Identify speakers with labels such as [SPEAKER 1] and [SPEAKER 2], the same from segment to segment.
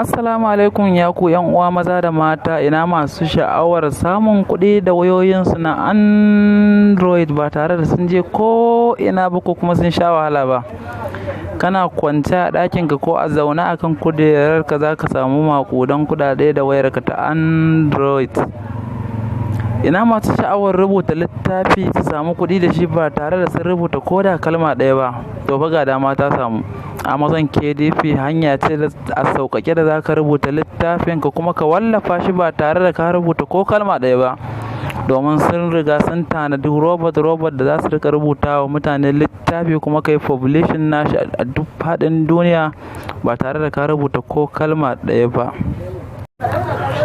[SPEAKER 1] Assalamu alaikum ya ku yan uwa maza da mata, ina masu sha'awar samun kuɗi da wayoyinsu na Android ba tare da sun je ko ina ba ko kuma sun sha wahala ba. Kana kwance a ɗakinka ko a zaune akan kujerarka za ka samu maƙudan kuɗaɗe da wayarka ta Android. Ina masu sha'awar rubuta littafi su samu kuɗi da shi ba tare da sun rubuta ko da kalma ɗaya ba. To fa ga dama ta samu. Amazon KDP hanya ce a sauƙaƙe da za ka rubuta littafinka kuma ka wallafa shi ba tare da ka rubuta ko kalma ɗaya ba. Domin sun riga sun tanadi robot da za su rika rubuta wa mutane littafi kuma kai publishing nashi a duk faɗin duniya ba tare da ka rubuta ko kalma ɗaya ba.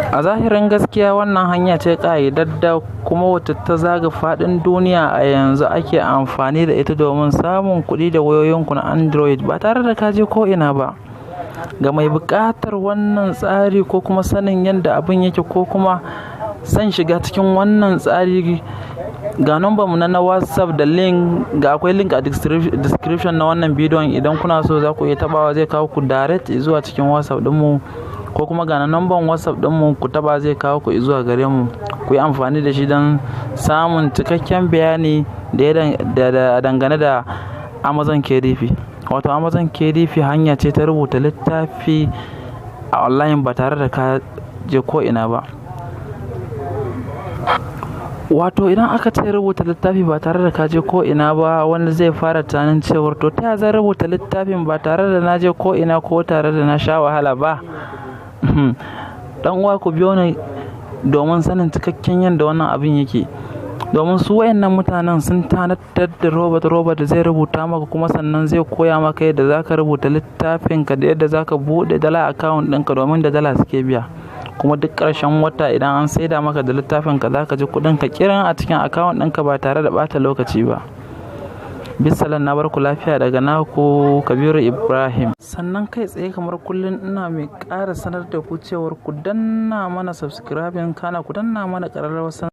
[SPEAKER 1] A zahirin gaskiya wannan hanya ce ƙayyadadda kuma wacce ta zaga faɗin duniya a yanzu ake amfani da ita domin samun kuɗi da wayoyinku na Android ba tare da ka je ko ina ba. Ga mai buƙatar wannan tsari ko kuma sanin yadda abin yake ko kuma son shiga cikin wannan tsari, ga number mu na WhatsApp da akwai link a description na wannan bidiyon. Idan kuna so za ku iya tabawa, zai kawo ku direct zuwa cikin WhatsApp ɗinmu, ko kuma ga number WhatsApp ɗinmu ku taba, zai kawo ku zuwa gare mu. Ku yi amfani da shi don samun cikakken bayani da dangane da Amazon KDP. Wato Amazon KDP hanya ce ta rubuta littafi a online ba tare da ka je ko ina ba. Wato idan aka ce rubuta littafi ba tare da ka je ko ina ba, wanda zai fara tunanin cewar to ta yaya zan rubuta littafin ba tare da na je ko ina ko tare da na sha wahala ba. Dan uwa ku biyo ni domin sanin cikakken yadda wannan abin yake. Domin su wayannan mutanen sun tanadar da robot da zai rubuta maka kuma sannan zai koya maka yadda za ka rubuta littafinka da yadda za ka buɗe dala account ɗinka, domin da dala suke biya. Kuma duk ƙarshen wata idan an saida maka da littafinka za ka ji kuɗinka kiran a cikin account ɗinka ba tare da ɓata lokaci ba. Bisalan, na barku lafiya daga naku Kabiru Ibrahim. Sannan kai tsaye kamar kullum ina mai ƙara sanar da ku cewar ku danna mana subscribing, kana ku danna mana ƙararrawar